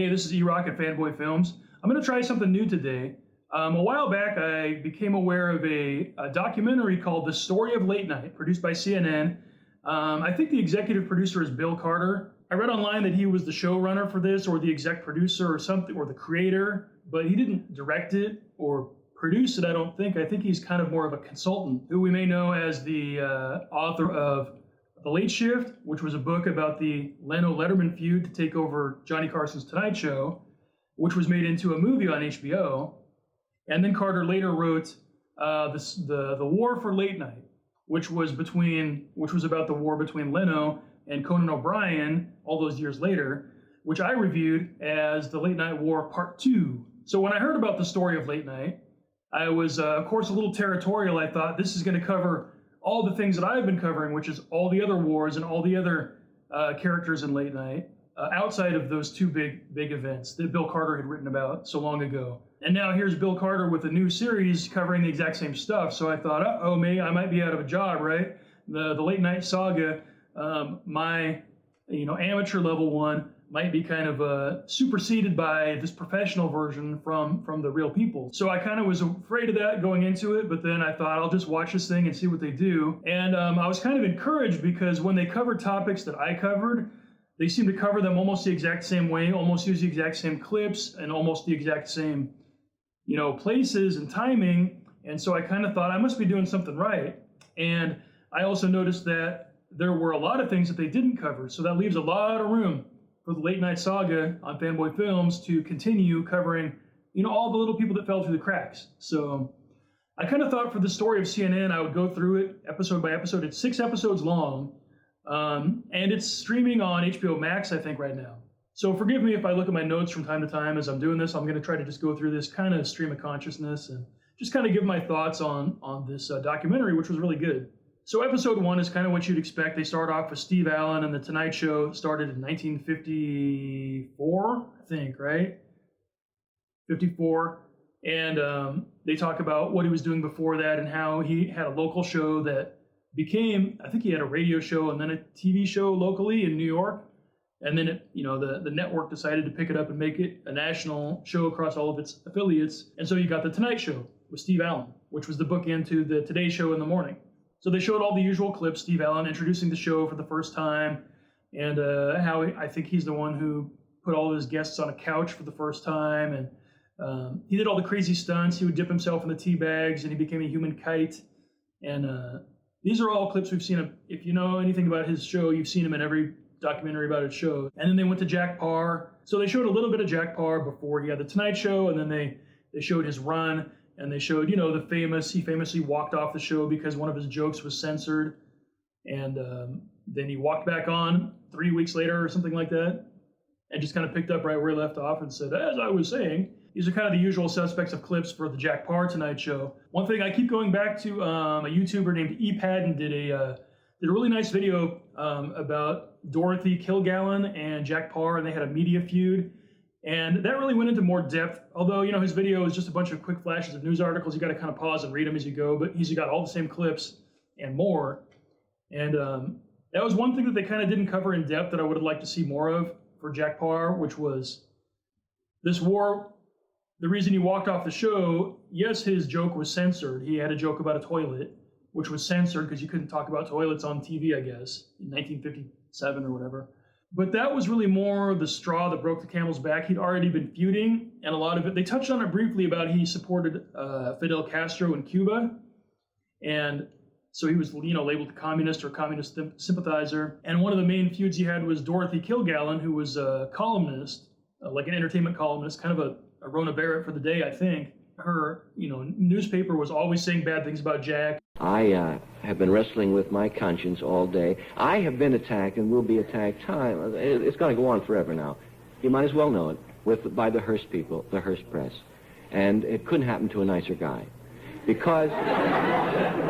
Hey, this is E-Rock at Fanboy Films. I'm going to try something new today. A while back, I became aware of a documentary called The Story of Late Night, produced by CNN. I think the executive producer is Bill Carter. I read online that he was the showrunner for this, or the exec producer or something, or the creator, but he didn't direct it or produce it, I don't think. I think he's kind of more of a consultant, who we may know as the author of The Late Shift, which was a book about the Leno-Letterman feud to take over Johnny Carson's Tonight Show, which was made into a movie on HBO. And then Carter later wrote the War for Late Night, which was about the war between Leno and Conan O'Brien all those years later, which I reviewed as The Late Night War Part 2. So when I heard about the story of Late Night, I was, of course, a little territorial. I thought this is going to cover all the things that I've been covering, which is all the other wars and all the other characters in Late Night, outside of those two big events that Bill Carter had written about so long ago. And now here's Bill Carter with a new series covering the exact same stuff. So I thought, I might be out of a job, right? The Late Night Saga, my amateur level one, might be kind of superseded by this professional version from the real people. So I kind of was afraid of that going into it, but then I thought I'll just watch this thing and see what they do. And I was kind of encouraged because when they covered topics that I covered, they seemed to cover them almost the exact same way, almost use the exact same clips and almost the exact same, places and timing. And so I kind of thought I must be doing something right. And I also noticed that there were a lot of things that they didn't cover. So that leaves a lot of room for the Late Night Saga on Fanboy Films to continue covering, all the little people that fell through the cracks. So I kind of thought for the story of CNN, I would go through it episode by episode. It's 6 episodes long, and it's streaming on HBO Max, I think, right now. So forgive me if I look at my notes from time to time as I'm doing this. I'm going to try to just go through this kind of stream of consciousness and just kind of give my thoughts on this documentary, which was really good. So episode 1 is kind of what you'd expect. They start off with Steve Allen, and the Tonight Show started in 1954, I think, right? 54. And they talk about what he was doing before that and how he had a local show that became, I think he had a radio show and then a TV show locally in New York. And then the network decided to pick it up and make it a national show across all of its affiliates. And so you got the Tonight Show with Steve Allen, which was the bookend to the Today Show in the morning. So they showed all the usual clips, Steve Allen introducing the show for the first time, and how I think he's the one who put all of his guests on a couch for the first time, and he did all the crazy stunts. He would dip himself in the tea bags, and he became a human kite. And these are all clips we've seen him. If you know anything about his show, you've seen him in every documentary about his show. And then they went to Jack Paar. So they showed a little bit of Jack Paar before he had the Tonight Show, and then they showed his run. And they showed, he famously walked off the show because one of his jokes was censored. And then he walked back on 3 weeks later or something like that, and just kind of picked up right where he left off and said, as I was saying, these are kind of the usual suspects of clips for the Jack Paar Tonight Show. One thing I keep going back to, a YouTuber named epaddon did a really nice video about Dorothy Killgallen and Jack Paar, and they had a media feud. And that really went into more depth, although, his video is just a bunch of quick flashes of news articles. You got to kind of pause and read them as you go, but he's got all the same clips and more. And that was one thing that they kind of didn't cover in depth that I would have liked to see more of for Jack Paar, which was this war. The reason he walked off the show, yes, his joke was censored. He had a joke about a toilet, which was censored because you couldn't talk about toilets on TV, I guess, in 1957 or whatever. But that was really more the straw that broke the camel's back. He'd already been feuding, and a lot of it, they touched on it briefly about he supported Fidel Castro in Cuba. And so he was, labeled a communist or communist sympathizer. And one of the main feuds he had was Dorothy Killgallen, who was a columnist, like an entertainment columnist, kind of a Rona Barrett for the day, I think. Her, newspaper was always saying bad things about Jack. I have been wrestling with my conscience all day. I have been attacked and will be attacked. It's going to go on forever now. You might as well know it by the Hearst people, the Hearst press. And it couldn't happen to a nicer guy. Because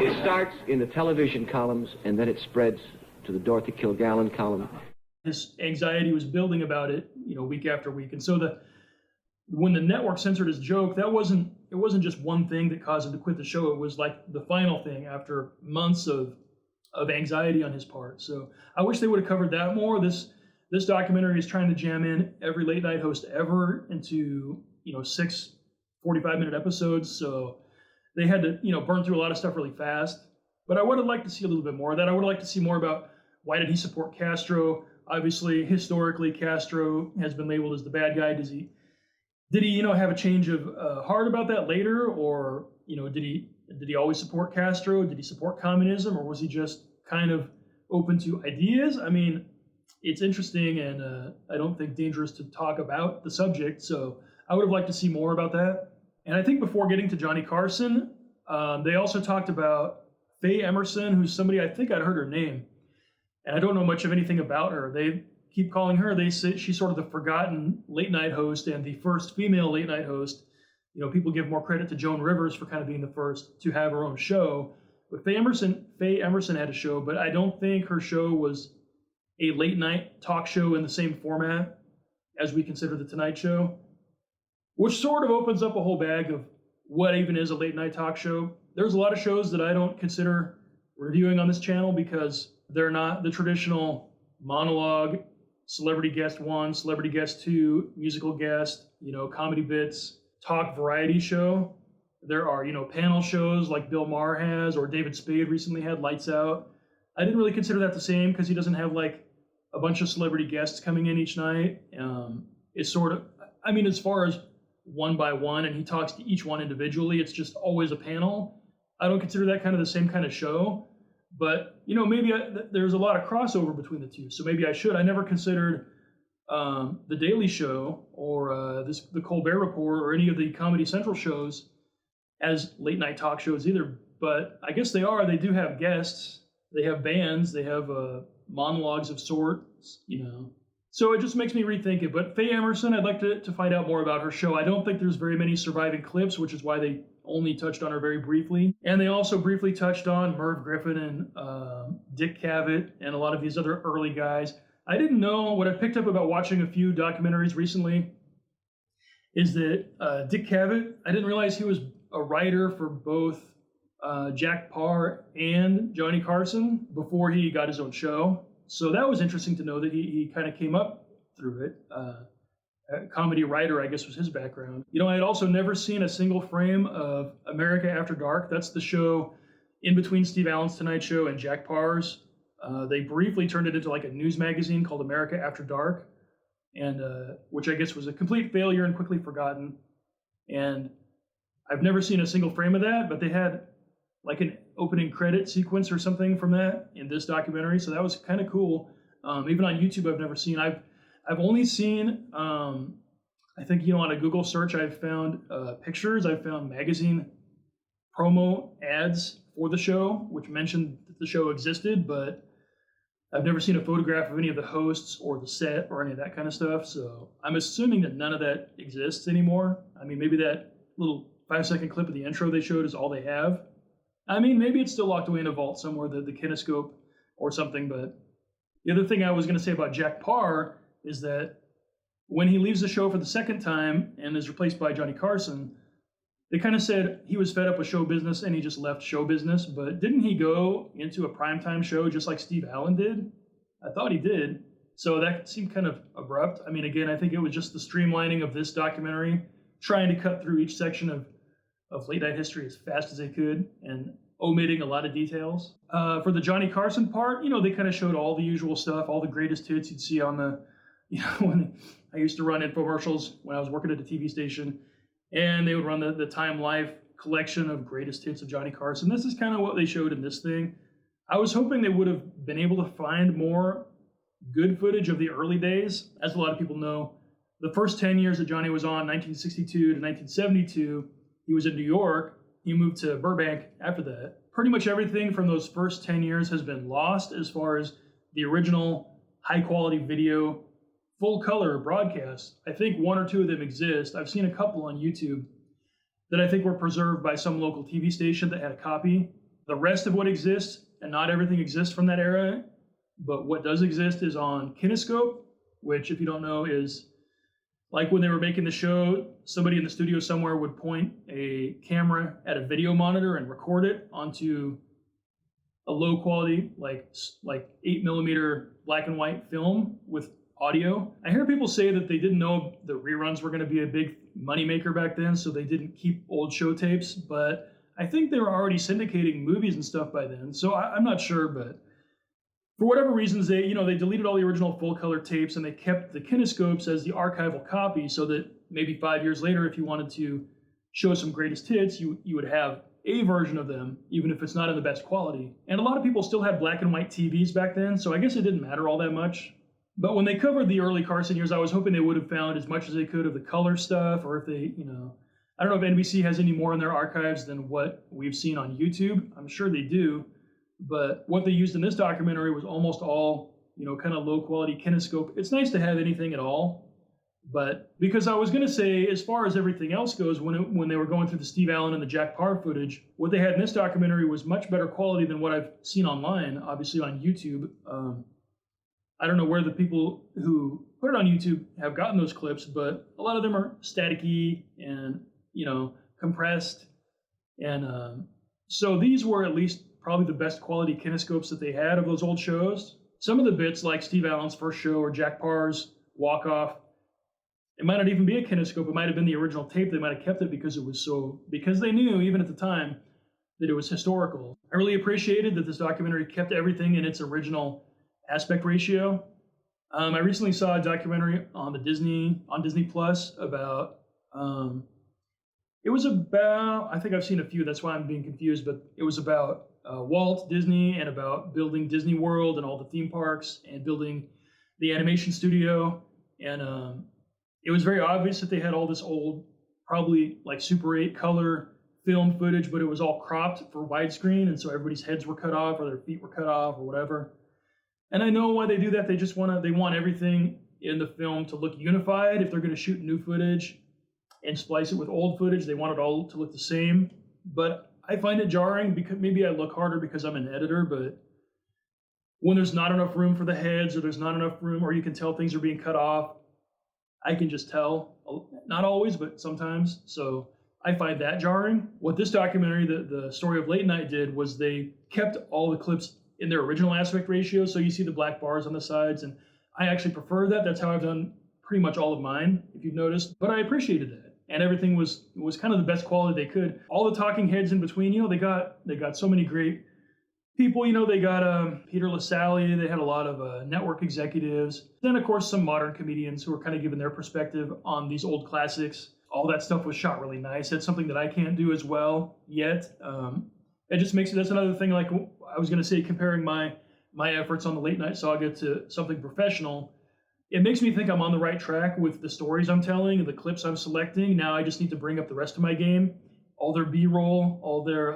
it starts in the television columns and then it spreads to the Dorothy Killgallen column. His anxiety was building about it, week after week. And so when the network censored his joke, it wasn't just one thing that caused him to quit the show. It was like the final thing after months of anxiety on his part. So I wish they would have covered that more. This This documentary is trying to jam in every late night host ever into, 6 45-minute episodes. So they had to, burn through a lot of stuff really fast. But I would have liked to see a little bit more of that. I would have liked to see more about why did he support Castro. Obviously, historically, Castro has been labeled as the bad guy. Did he, have a change of heart about that later, or did he always support Castro? Did he support communism, or was he just kind of open to ideas? I mean, it's interesting, and I don't think dangerous to talk about the subject. So I would have liked to see more about that. And I think before getting to Johnny Carson, they also talked about Faye Emerson, who's somebody, I think I'd heard her name, and I don't know much of anything about her. They keep calling her, they say she's sort of the forgotten late night host and the first female late night host. People give more credit to Joan Rivers for kind of being the first to have her own show. But Faye Emerson had a show, but I don't think her show was a late night talk show in the same format as we consider the Tonight Show, which sort of opens up a whole bag of what even is a late night talk show. There's a lot of shows that I don't consider reviewing on this channel because they're not the traditional monologue, celebrity guest 1, celebrity guest 2, musical guest, comedy bits, talk variety show. There are, panel shows like Bill Maher has, or David Spade recently had Lights Out. I didn't really consider that the same because he doesn't have like a bunch of celebrity guests coming in each night. It's sort of, as far as one by one, and he talks to each one individually, it's just always a panel. I don't consider that kind of the same kind of show, but maybe there's a lot of crossover between the two. So maybe I should. I never considered The Daily Show or the Colbert Report or any of the Comedy Central shows as late night talk shows either. But I guess they are. They do have guests. They have bands. They have monologues of sorts. So it just makes me rethink it. But Faye Emerson, I'd like to find out more about her show. I don't think there's very many surviving clips, which is why they only touched on her very briefly. And they also briefly touched on Merv Griffin and Dick Cavett and a lot of these other early guys. I didn't know, what I've picked up about watching a few documentaries recently is that Dick Cavett, I didn't realize he was a writer for both Jack Paar and Johnny Carson before he got his own show. So that was interesting to know that he kind of came up through it. A comedy writer, I guess, was his background. I had also never seen a single frame of America After Dark. That's the show in between Steve Allen's Tonight Show and Jack Paar's. They briefly turned it into like a news magazine called America After Dark, and which I guess was a complete failure and quickly forgotten. And I've never seen a single frame of that, but they had like an opening credit sequence or something from that in this documentary. So that was kind of cool. Even on YouTube, I've never seen. I've only seen, I think, on a Google search, I've found pictures. I've found magazine promo ads for the show, which mentioned that the show existed, but I've never seen a photograph of any of the hosts or the set or any of that kind of stuff. So I'm assuming that none of that exists anymore. Maybe that little 5-second clip of the intro they showed is all they have. Maybe it's still locked away in a vault somewhere, the kinescope or something. But the other thing I was going to say about Jack Paar is that when he leaves the show for the second time and is replaced by Johnny Carson, they kind of said he was fed up with show business and he just left show business. But didn't he go into a primetime show just like Steve Allen did? I thought he did. So that seemed kind of abrupt. Again, I think it was just the streamlining of this documentary, trying to cut through each section of late night history as fast as they could and omitting a lot of details. For the Johnny Carson part, they kind of showed all the usual stuff, all the greatest hits you'd see on the, when I used to run infomercials when I was working at a TV station, and they would run the Time Life collection of greatest hits of Johnny Carson. This is kind of what they showed in this thing. I was hoping they would have been able to find more good footage of the early days. As a lot of people know, the first 10 years that Johnny was on, 1962 to 1972, he was in New York. He moved to Burbank after that. Pretty much everything from those first 10 years has been lost as far as the original high-quality video, full-color broadcasts. I think one or two of them exist. I've seen a couple on YouTube that I think were preserved by some local TV station that had a copy. The rest of what exists, and not everything exists from that era, but what does exist is on Kinescope, which, if you don't know, is like when they were making the show, somebody in the studio somewhere would point a camera at a video monitor and record it onto a low quality, like 8mm black and white film with audio. I hear people say that they didn't know the reruns were going to be a big moneymaker back then, so they didn't keep old show tapes, but I think they were already syndicating movies and stuff by then, so I'm not sure, but for whatever reasons, they deleted all the original full color tapes and they kept the kinescopes as the archival copy so that maybe 5 years later, if you wanted to show some greatest hits, you would have a version of them, even if it's not in the best quality. And a lot of people still had black and white TVs back then, so I guess it didn't matter all that much. But when they covered the early Carson years, I was hoping they would have found as much as they could of the color stuff, or if they, I don't know if NBC has any more in their archives than what we've seen on YouTube. I'm sure they do. But what they used in this documentary was almost all, kind of low quality kinescope. It's nice to have anything at all. But because I was going to say, as far as everything else goes, when they were going through the Steve Allen and the Jack Paar footage, what they had in this documentary was much better quality than what I've seen online, obviously on YouTube. I don't know where the people who put it on YouTube have gotten those clips, but a lot of them are staticky and, compressed. And so these were at least probably the best quality kinescopes that they had of those old shows. Some of the bits, like Steve Allen's first show or Jack Parr's walk-off, it might not even be a kinescope. It might have been the original tape. They might have kept it because they knew, even at the time, that it was historical. I really appreciated that this documentary kept everything in its original aspect ratio. I recently saw a documentary on Disney Plus about, it was about, I think I've seen a few, that's why I'm being confused, but it was about Walt Disney and about building Disney World and all the theme parks and building the animation studio. And it was very obvious that they had all this old, probably like Super 8 color film footage, but it was all cropped for widescreen. And so everybody's heads were cut off or their feet were cut off or whatever. And I know why they do that. They want everything in the film to look unified. If they're going to shoot new footage and splice it with old footage, they want it all to look the same. But I find it jarring because maybe I look harder because I'm an editor, but when there's not enough room for the heads or there's not enough room or you can tell things are being cut off, I can just tell. Not always, but sometimes. So I find that jarring. What this documentary, the Story of Late Night, did was they kept all the clips in their original aspect ratio. So you see the black bars on the sides, and I actually prefer that. That's how I've done pretty much all of mine, if you've noticed. But I appreciated that. And everything was kind of the best quality they could. All the talking heads in between, they got so many great people. They got Peter LaSalle. They had a lot of network executives. Then, of course, some modern comedians who were kind of giving their perspective on these old classics. All that stuff was shot really nice. That's something that I can't do as well yet. It just makes it, that's another thing, like I was going to say, comparing my efforts on the Late Night Saga to something professional. It makes me think I'm on the right track with the stories I'm telling and the clips I'm selecting. Now I just need to bring up the rest of my game. All their B-roll, all their,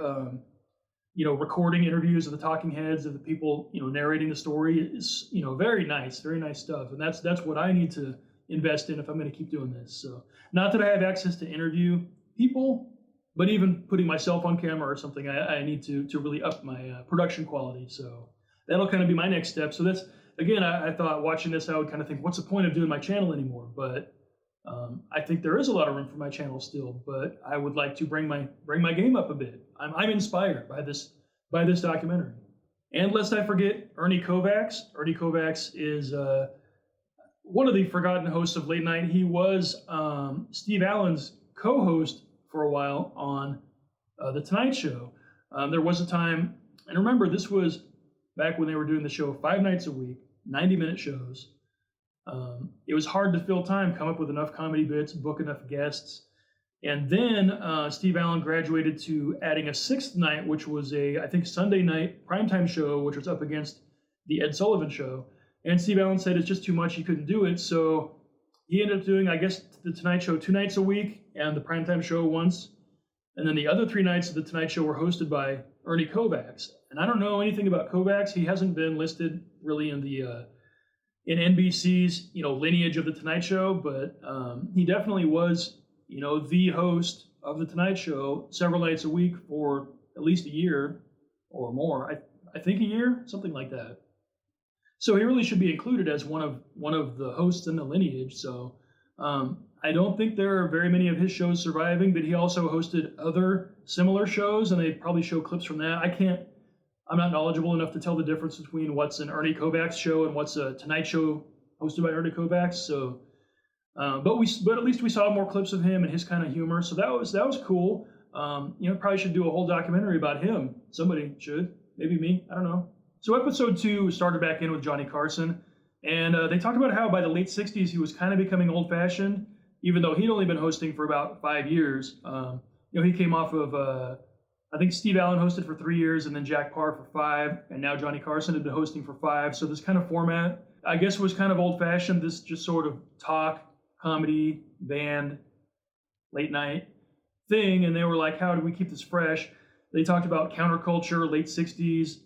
recording interviews of the talking heads, of the people, narrating the story is, very nice stuff. And that's what I need to invest in if I'm going to keep doing this. So not that I have access to interview people, but even putting myself on camera or something, I need to really up my production quality. So that'll kind of be my next step. So that's, again, I thought watching this, I would kind of think, what's the point of doing my channel anymore? But I think there is a lot of room for my channel still, but I would like to bring my game up a bit. I'm inspired by this documentary. And lest I forget, Ernie Kovacs. Ernie Kovacs is one of the forgotten hosts of Late Night. He was Steve Allen's co-host for a while on The Tonight Show. There was a time, and remember, this was back when they were doing the show 5 nights a week, 90-minute shows. It was hard to fill time, come up with enough comedy bits, book enough guests. And then Steve Allen graduated to adding a 6th night, which was I think Sunday night primetime show, which was up against the Ed Sullivan Show. And Steve Allen said it's just too much, he couldn't do it. So he ended up doing, I guess, the Tonight Show 2 nights a week and the primetime show once. And then the other 3 nights of the Tonight Show were hosted by Ernie Kovacs. And I don't know anything about Kovacs. He hasn't been listed really in the in NBC's lineage of the Tonight Show, but he definitely was the host of the Tonight Show several nights a week for at least a year or more. I think a year, something like that. So he really should be included as one of the hosts in the lineage. So I don't think there are very many of his shows surviving, but he also hosted other similar shows, and they probably show clips from that. I'm not knowledgeable enough to tell the difference between what's an Ernie Kovacs show and what's a Tonight Show hosted by Ernie Kovacs. So, but at least we saw more clips of him and his kind of humor. So that was cool. Probably should do a whole documentary about him. Somebody should, maybe me. I don't know. So episode 2 started back in with Johnny Carson, and they talked about how by the late '60s he was kind of becoming old-fashioned, even though he'd only been hosting for about 5 years. He came off of I think Steve Allen hosted for 3 years, and then Jack Paar for 5, and now Johnny Carson had been hosting for 5. So this kind of format, I guess, was kind of old-fashioned. This just sort of talk, comedy, band, late night thing, and they were like, how do we keep this fresh? They talked about counterculture, late '60s,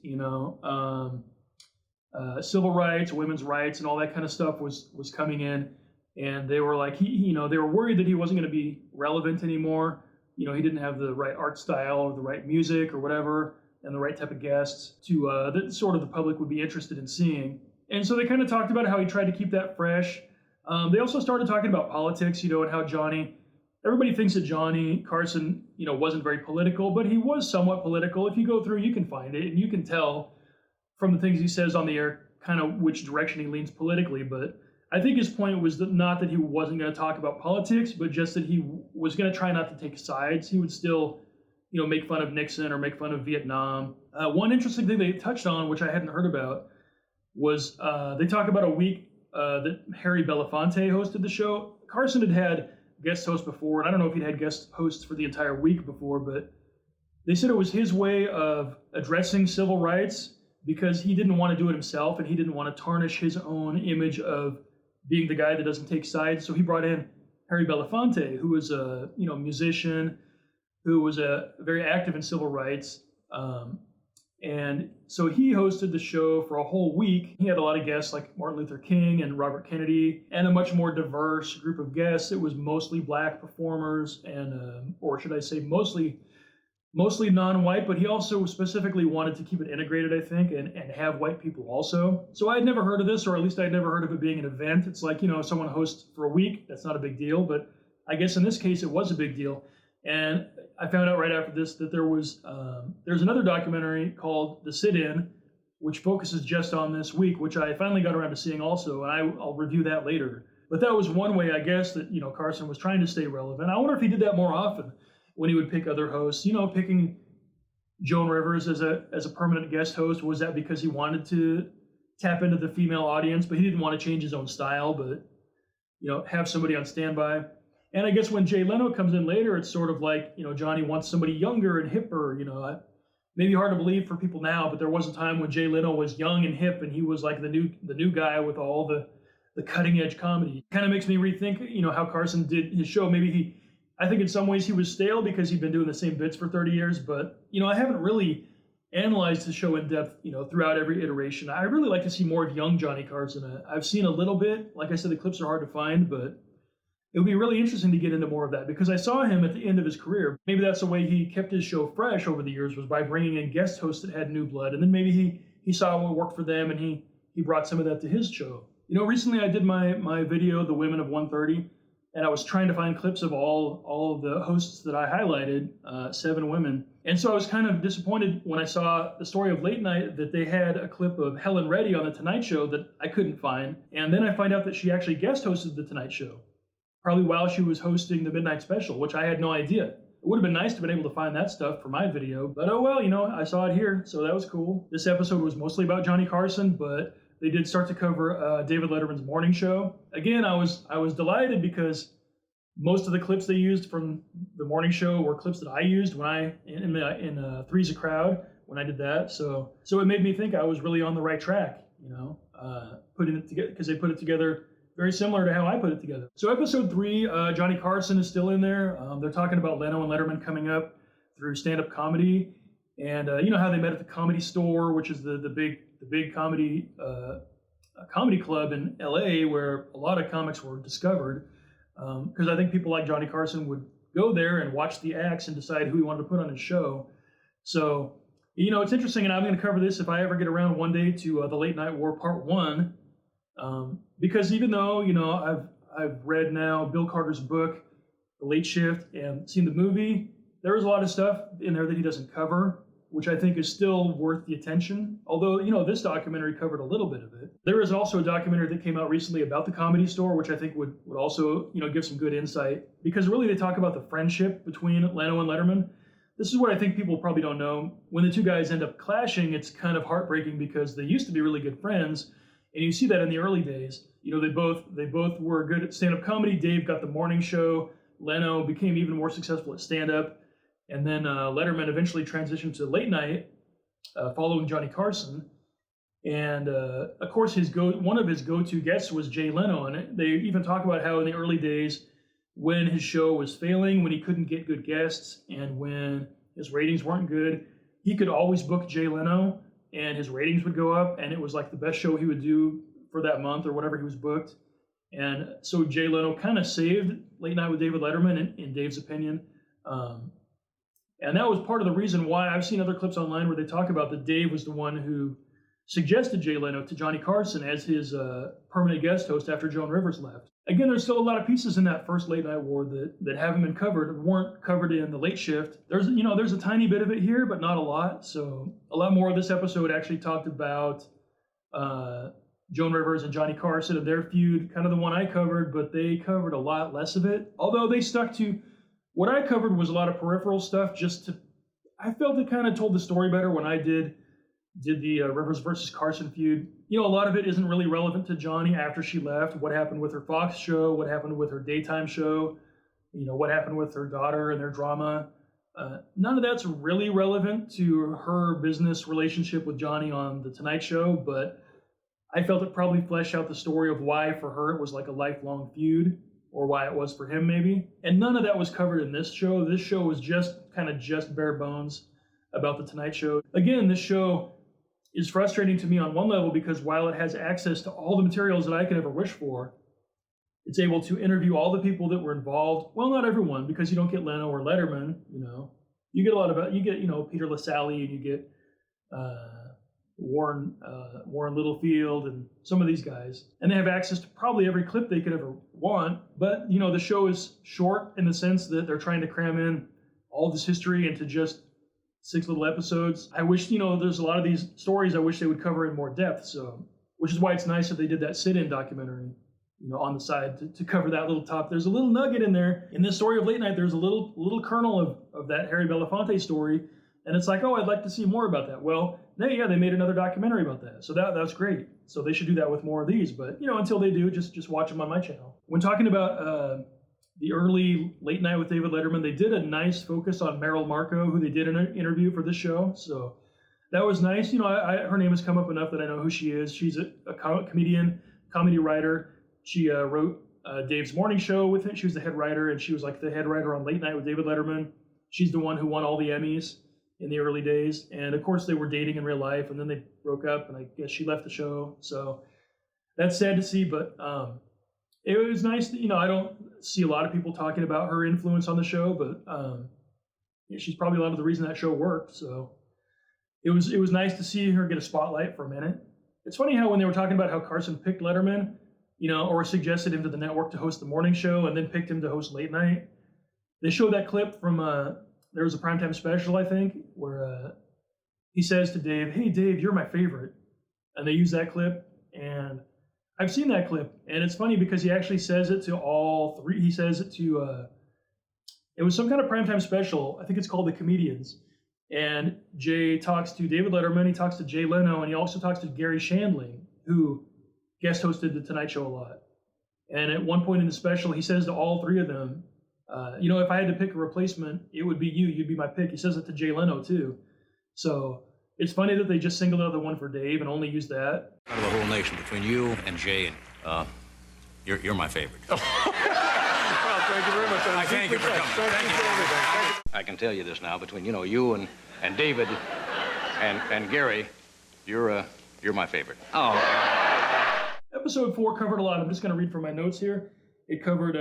civil rights, women's rights, and all that kind of stuff was coming in, and they were like, they were worried that he wasn't going to be relevant anymore. He didn't have the right art style or the right music or whatever, and the right type of guests that sort of the public would be interested in seeing. And so they kind of talked about how he tried to keep that fresh. They also started talking about politics, and how everybody thinks that Johnny Carson, wasn't very political, but he was somewhat political. If you go through, you can find it, and you can tell from the things he says on the air kind of which direction he leans politically. But I think his point was not that he wasn't going to talk about politics, but just that he was going to try not to take sides. He would still, make fun of Nixon or make fun of Vietnam. One interesting thing they touched on, which I hadn't heard about, was they talk about a week that Harry Belafonte hosted the show. Carson had guest hosts before, and I don't know if he'd had guest hosts for the entire week before, but they said it was his way of addressing civil rights because he didn't want to do it himself, and he didn't want to tarnish his own image of being the guy that doesn't take sides. So he brought in Harry Belafonte, who was a musician, who was very active in civil rights. And so he hosted the show for a whole week. He had a lot of guests like Martin Luther King and Robert Kennedy, and a much more diverse group of guests. It was mostly black performers, and or should I say mostly non-white, but he also specifically wanted to keep it integrated, I think, and have white people also. So I had never heard of this, or at least I'd never heard of it being an event. It's like, if someone hosts for a week, that's not a big deal, but I guess in this case it was a big deal. And I found out right after this that there's another documentary called The Sit-In, which focuses just on this week, which I finally got around to seeing also, and I'll review that later. But that was one way, I guess, that Carson was trying to stay relevant. I wonder if he did that more often when he would pick other hosts. Picking Joan Rivers as a permanent guest host, was that because he wanted to tap into the female audience, but he didn't want to change his own style, but have somebody on standby? And I guess when Jay Leno comes in later, it's sort of like, Johnny wants somebody younger and hipper. Maybe hard to believe for people now, but there was a time when Jay Leno was young and hip, and he was like the new guy with all the cutting edge comedy. Kind of makes me rethink, how Carson did his show. Maybe I think in some ways he was stale because he'd been doing the same bits for 30 years, but I haven't really analyzed the show in depth, throughout every iteration. I really like to see more of young Johnny Carson. I've seen a little bit. Like I said, the clips are hard to find, but it would be really interesting to get into more of that because I saw him at the end of his career. Maybe that's the way he kept his show fresh over the years, was by bringing in guest hosts that had new blood. And then maybe he saw what worked for them, and he brought some of that to his show. Recently I did my video, The Women of 130, and I was trying to find clips of all of the hosts that I highlighted, 7 women. And so I was kind of disappointed when I saw the story of Late Night that they had a clip of Helen Reddy on The Tonight Show that I couldn't find. And then I find out that she actually guest hosted The Tonight Show, probably while she was hosting the Midnight Special, which I had no idea. It would have been nice to have been able to find that stuff for my video, but oh well, I saw it here, so that was cool. This episode was mostly about Johnny Carson, but they did start to cover David Letterman's morning show. Again, I was delighted because most of the clips they used from the morning show were clips that I used when I in Three's a Crowd when I did that. So it made me think I was really on the right track, putting it together, because they put it together very similar to how I put it together. So episode 3, Johnny Carson is still in there. They're talking about Leno and Letterman coming up through stand-up comedy, and how they met at the Comedy Store, which is the big comedy club in LA where a lot of comics were discovered. Because I think people like Johnny Carson would go there and watch the acts and decide who he wanted to put on his show. So it's interesting, and I'm going to cover this if I ever get around one day to the Late Night War Part 1. Because even though, I've read now Bill Carter's book, The Late Shift, and seen the movie, there is a lot of stuff in there that he doesn't cover. which I think is still worth the attention. Although, this documentary covered a little bit of it. There is also a documentary that came out recently about the Comedy Store, which I think would also, give some good insight, because really they talk about the friendship between Leno and Letterman. This is what I think people probably don't know. When the two guys end up clashing, it's kind of heartbreaking because they used to be really good friends, and you see that in the early days. They both were good at stand-up comedy. Dave got the morning show. Leno became even more successful at stand-up, and then Letterman eventually transitioned to late night, following Johnny Carson. And of course, one of his go-to guests was Jay Leno, and they even talk about how in the early days, when his show was failing, when he couldn't get good guests, and when his ratings weren't good, he could always book Jay Leno, and his ratings would go up, and it was like the best show he would do for that month or whatever he was booked. And so Jay Leno kind of saved Late Night with David Letterman, in Dave's opinion. And that was part of the reason why I've seen other clips online where they talk about that Dave was the one who suggested Jay Leno to Johnny Carson as his permanent guest host after Joan Rivers left. Again, there's still a lot of pieces in that first late night war that haven't been covered, weren't covered in the late shift. There's a tiny bit of it here, but not a lot. So a lot more of this episode actually talked about Joan Rivers and Johnny Carson and their feud, kind of the one I covered, but they covered a lot less of it. Although they stuck to what I covered was a lot of peripheral stuff. I felt it kind of told the story better when I did the Rivers versus Carson feud. A lot of it isn't really relevant to Johnny after she left. What happened with her Fox show? What happened with her daytime show? What happened with her daughter and their drama? None of that's really relevant to her business relationship with Johnny on The Tonight Show, but I felt it probably fleshed out the story of why for her it was like a lifelong feud, or why it was for him maybe. And none of that was covered in this show. This show was just bare bones about The Tonight Show. Again, this show is frustrating to me on one level because while it has access to all the materials that I could ever wish for, it's able to interview all the people that were involved. Well, not everyone, because you don't get Leno or Letterman. You get Peter Lasalle, and you get Warren Littlefield and some of these guys, and they have access to probably every clip they could ever want. But the show is short in the sense that they're trying to cram in all this history into just 6 little episodes. I wish there's a lot of these stories I wish they would cover in more depth. So, which is why it's nice that they did that sit-in documentary, on the side to cover that little top. There's a little nugget in there in this story of Late Night. There's a little kernel of that Harry Belafonte story. And it's like, oh, I'd like to see more about that. Well, they made another documentary about that. So that's great. So they should do that with more of these. But, until they do, just watch them on my channel. When talking about the early Late Night with David Letterman, they did a nice focus on Meryl Marco, who they did an interview for this show. So that was nice. Her name has come up enough that I know who she is. She's a comedian, comedy writer. She wrote Dave's morning show with him. She was the head writer, and she was like the head writer on Late Night with David Letterman. She's the one who won all the Emmys in the early days. And of course they were dating in real life, and then they broke up, and I guess she left the show. So that's sad to see, but it was nice that, I don't see a lot of people talking about her influence on the show, but she's probably a lot of the reason that show worked. So it was nice to see her get a spotlight for a minute. It's funny how when they were talking about how Carson picked Letterman, or suggested him to the network to host the morning show and then picked him to host Late Night, they showed that clip from there was a primetime special, I think, where he says to Dave, "Hey, Dave, you're my favorite." And they use that clip, and I've seen that clip. And it's funny because he actually says it to all three. He says it to, it was some kind of primetime special. I think it's called The Comedians. And Jay talks to David Letterman, he talks to Jay Leno, and he also talks to Gary Shandling, who guest hosted The Tonight Show a lot. And at one point in the special, he says to all three of them, if I had to pick a replacement, it would be you. You'd be my pick. He says it to Jay Leno, too. So it's funny that they just singled out the one for Dave and only used that. Out of the whole nation, between you and Jay, and you're my favorite. Well, thank you very much. I thank you for coming. Thank you. I can tell you this now, between you and David and Gary, you're my favorite. Oh. Episode 4 covered a lot. I'm just going to read from my notes here. It covered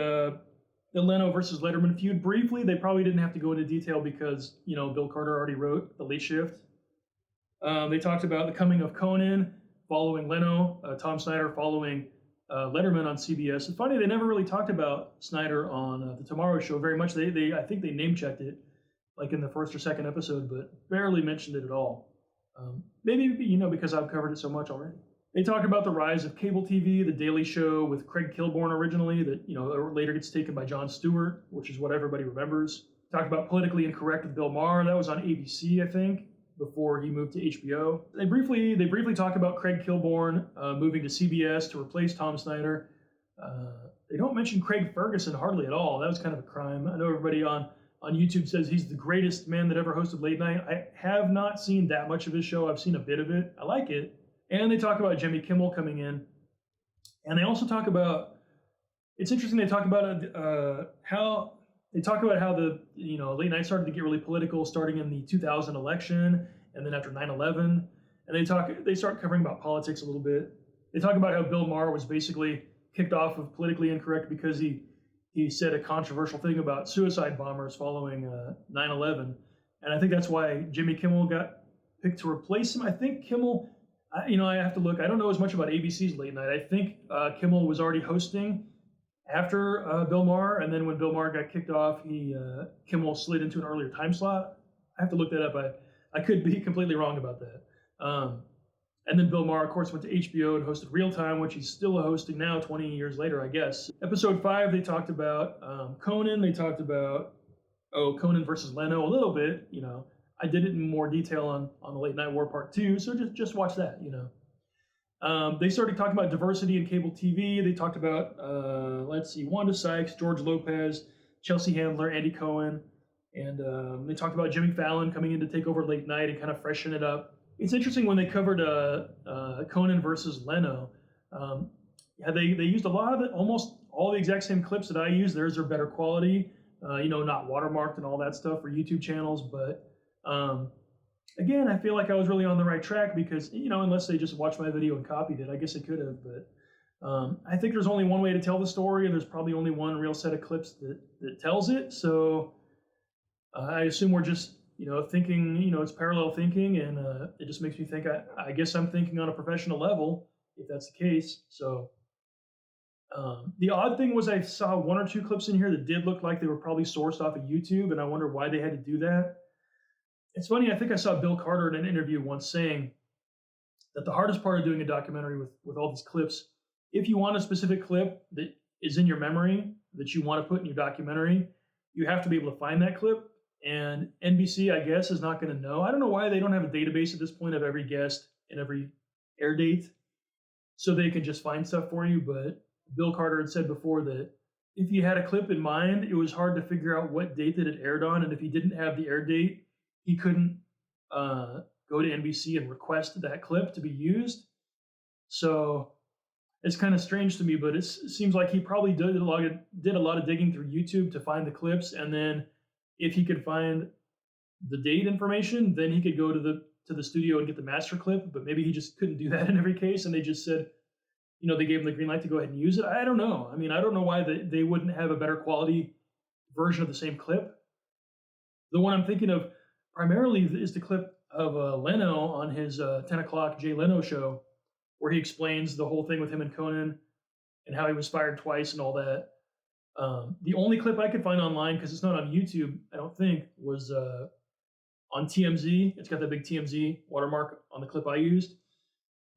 the Leno versus Letterman feud briefly. They probably didn't have to go into detail because, Bill Carter already wrote The Late Shift. They talked about the coming of Conan following Leno, Tom Snyder following Letterman on CBS. It's funny, they never really talked about Snyder on The Tomorrow Show very much. I think they name-checked it like in the first or second episode, but barely mentioned it at all. Maybe, because I've covered it so much already. They talk about the rise of cable TV, The Daily Show with Craig Kilborn originally, that, later gets taken by Jon Stewart, which is what everybody remembers. Talked about Politically Incorrect with Bill Maher. That was on ABC, I think, before he moved to HBO. They briefly talk about Craig Kilborn moving to CBS to replace Tom Snyder. They don't mention Craig Ferguson hardly at all. That was kind of a crime. I know everybody on YouTube says he's the greatest man that ever hosted late night. I have not seen that much of his show. I've seen a bit of it. I like it. And they talk about Jimmy Kimmel coming in. And they also talk about, it's interesting, they talk about how the late night started to get really political starting in the 2000 election and then after 9/11. And they start covering about politics a little bit. They talk about how Bill Maher was basically kicked off of Politically Incorrect because he said a controversial thing about suicide bombers following 9/11. And I think that's why Jimmy Kimmel got picked to replace him. I think Kimmel, I have to look. I don't know as much about ABC's late night. I think Kimmel was already hosting after Bill Maher, and then when Bill Maher got kicked off, Kimmel slid into an earlier time slot. I have to look that up. I could be completely wrong about that. And then Bill Maher, of course, went to HBO and hosted Real Time, which he's still hosting now, 20 years later, I guess. Episode 5, they talked about Conan. They talked about Conan versus Leno a little bit. I did it in more detail on the Late Night War Part 2, so just watch that. They started talking about diversity in cable TV. They talked about, Wanda Sykes, George Lopez, Chelsea Handler, Andy Cohen. And they talked about Jimmy Fallon coming in to take over late night and kind of freshen it up. It's interesting when they covered Conan versus Leno. They used a lot of almost all the exact same clips that I use. Theirs are better quality, not watermarked and all that stuff for YouTube channels. But again, I feel like I was really on the right track because, unless they just watched my video and copied it, I guess they could have. But I think there's only one way to tell the story, and there's probably only one real set of clips that tells it. So I assume we're just, thinking, it's parallel thinking, and it just makes me think, I guess I'm thinking on a professional level, if that's the case. So the odd thing was I saw 1 or 2 clips in here that did look like they were probably sourced off of YouTube, and I wonder why they had to do that. It's funny, I think I saw Bill Carter in an interview once saying that the hardest part of doing a documentary with all these clips, if you want a specific clip that is in your memory that you want to put in your documentary, you have to be able to find that clip. And NBC, I guess, is not going to know. I don't know why they don't have a database at this point of every guest and every air date so they can just find stuff for you. But Bill Carter had said before that if you had a clip in mind, it was hard to figure out what date that it aired on. And if he didn't have the air date, he couldn't go to NBC and request that clip to be used. So it's kind of strange to me, but it seems like he probably did a lot of digging through YouTube to find the clips, and then if he could find the date information, then he could go to the studio and get the master clip. But maybe he just couldn't do that in every case, and they just said, they gave him the green light to go ahead and use it. I don't know. I don't know why they wouldn't have a better quality version of the same clip. The one I'm thinking of primarily is the clip of Leno on his 10 o'clock Jay Leno show, where he explains the whole thing with him and Conan and how he was fired twice and all that. The only clip I could find online, because it's not on YouTube, I don't think, was on TMZ. It's got that big TMZ watermark on the clip I used.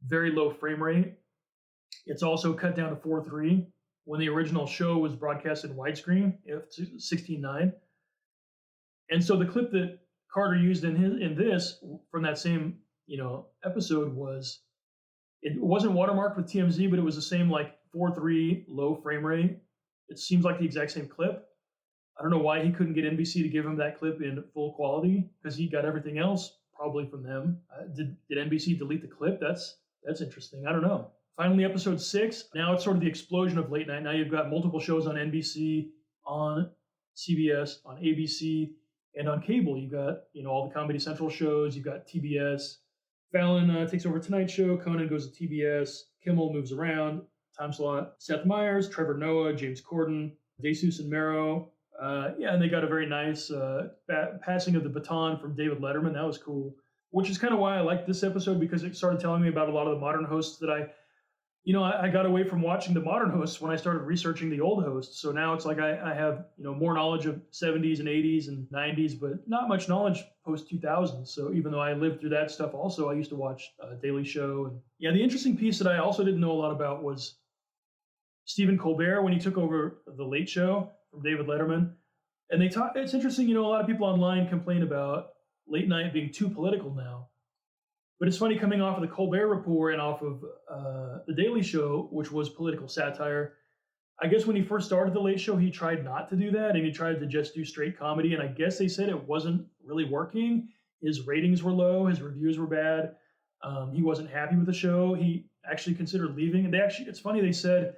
Very low frame rate. It's also cut down to 4:3 when the original show was broadcast in widescreen, 16:9. And so the clip that Carter used in this from that same episode it wasn't watermarked with TMZ, but it was the same 4:3 low frame rate. It seems like the exact same clip. I don't know why he couldn't get NBC to give him that clip in full quality, because he got everything else probably from them. Did NBC delete the clip? That's interesting. I don't know. Finally, episode 6. Now it's sort of the explosion of late night. Now you've got multiple shows on NBC, on CBS, on ABC, and on cable. You've got all the Comedy Central shows. You've got TBS. Fallon takes over Tonight Show. Conan goes to TBS. Kimmel moves around time slot. Seth Meyers, Trevor Noah, James Corden, DeSuze and Mero. And they got a very nice passing of the baton from David Letterman. That was cool, which is kind of why I liked this episode, because it started telling me about a lot of the modern hosts that I got away from watching the modern hosts when I started researching the old hosts. So now it's like I have, more knowledge of 70s and 80s and 90s, but not much knowledge post 2000s. So even though I lived through that stuff also, I used to watch Daily Show. And yeah, the interesting piece that I also didn't know a lot about was Stephen Colbert when he took over the Late Show from David Letterman. And it's interesting, a lot of people online complain about late night being too political now. But it's funny coming off of the Colbert Report and off of the Daily Show, which was political satire. I guess when he first started the Late Show, he tried not to do that, and he tried to just do straight comedy. And I guess they said it wasn't really working. His ratings were low, his reviews were bad. He wasn't happy with the show. He actually considered leaving. And it's funny, they said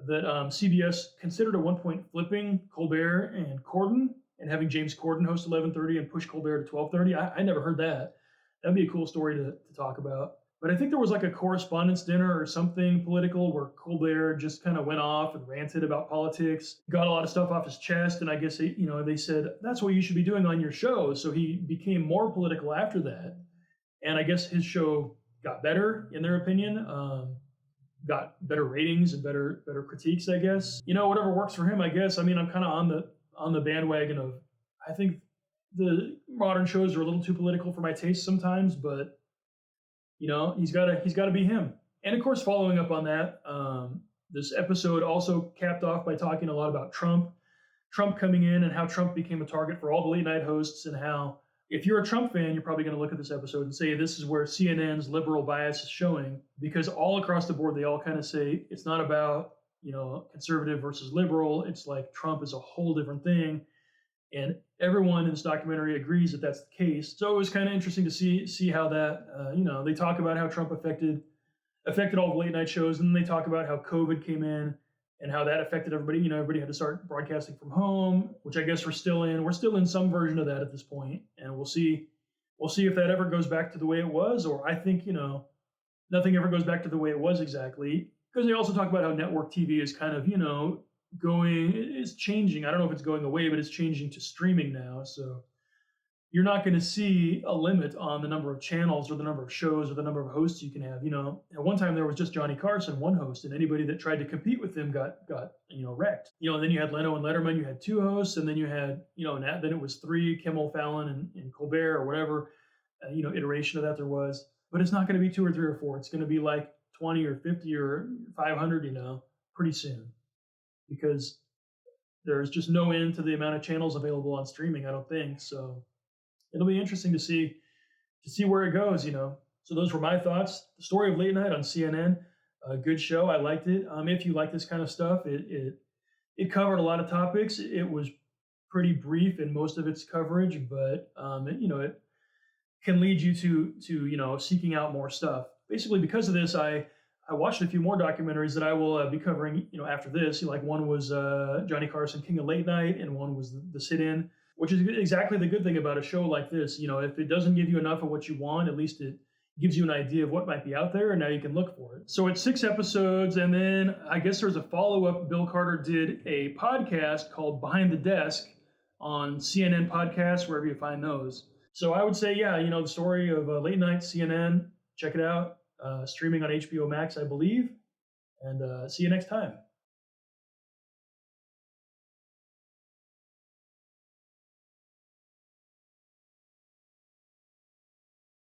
that CBS considered at one point flipping Colbert and Corden and having James Corden host 11:30 and push Colbert to 12:30. I never heard that. That'd be a cool story to talk about. But I think there was like a correspondence dinner or something political where Colbert just kind of went off and ranted about politics, got a lot of stuff off his chest. And I guess, they said, that's what you should be doing on your show. So he became more political after that. And I guess his show got better, in their opinion, got better ratings and better critiques, I guess. Whatever works for him, I guess. I mean, I'm kind of on the bandwagon of, I think the modern shows are a little too political for my taste sometimes, but he's got to be him. And of course, following up on that, this episode also capped off by talking a lot about Trump coming in and how Trump became a target for all the late night hosts, and how if you're a Trump fan, you're probably going to look at this episode and say this is where CNN's liberal bias is showing, because all across the board they all kind of say it's not about conservative versus liberal. It's like Trump is a whole different thing. And everyone in this documentary agrees that that's the case. So it was kind of interesting to see how that, they talk about how Trump affected all the late night shows. And then they talk about how COVID came in and how that affected everybody. Everybody had to start broadcasting from home, which I guess we're still in. We're still in some version of that at this point. And we'll see if that ever goes back to the way it was. Or I think, nothing ever goes back to the way it was exactly. Because they also talk about how network TV is kind of, it's changing. I don't know if it's going away, but it's changing to streaming now. So you're not going to see a limit on the number of channels or the number of shows or the number of hosts you can have. At one time there was just Johnny Carson, one host, and anybody that tried to compete with him got wrecked. And then you had Leno and Letterman, you had two hosts, and then you had, then it was three, Kimmel, Fallon, and Colbert, or whatever, iteration of that there was. But it's not going to be 2 or 3 or 4. It's going to be like 20 or 50 or 500, pretty soon. Because there's just no end to the amount of channels available on streaming, I don't think. So it'll be interesting to see where it goes, So those were my thoughts. The Story of Late Night on CNN, a good show. I liked it. If you like this kind of stuff, it covered a lot of topics. It was pretty brief in most of its coverage, but it can lead you to seeking out more stuff. Basically, because of this, I watched a few more documentaries that I will be covering, after this. Like one was Johnny Carson, King of Late Night, and one was the Sit-In, which is exactly the good thing about a show like this. If it doesn't give you enough of what you want, at least it gives you an idea of what might be out there, and now you can look for it. So it's 6 episodes, and then I guess there's a follow-up. Bill Carter did a podcast called Behind the Desk on CNN podcasts, wherever you find those. So I would say, the Story of Late Night, CNN, check it out. Streaming on HBO Max, I believe. And see you next time.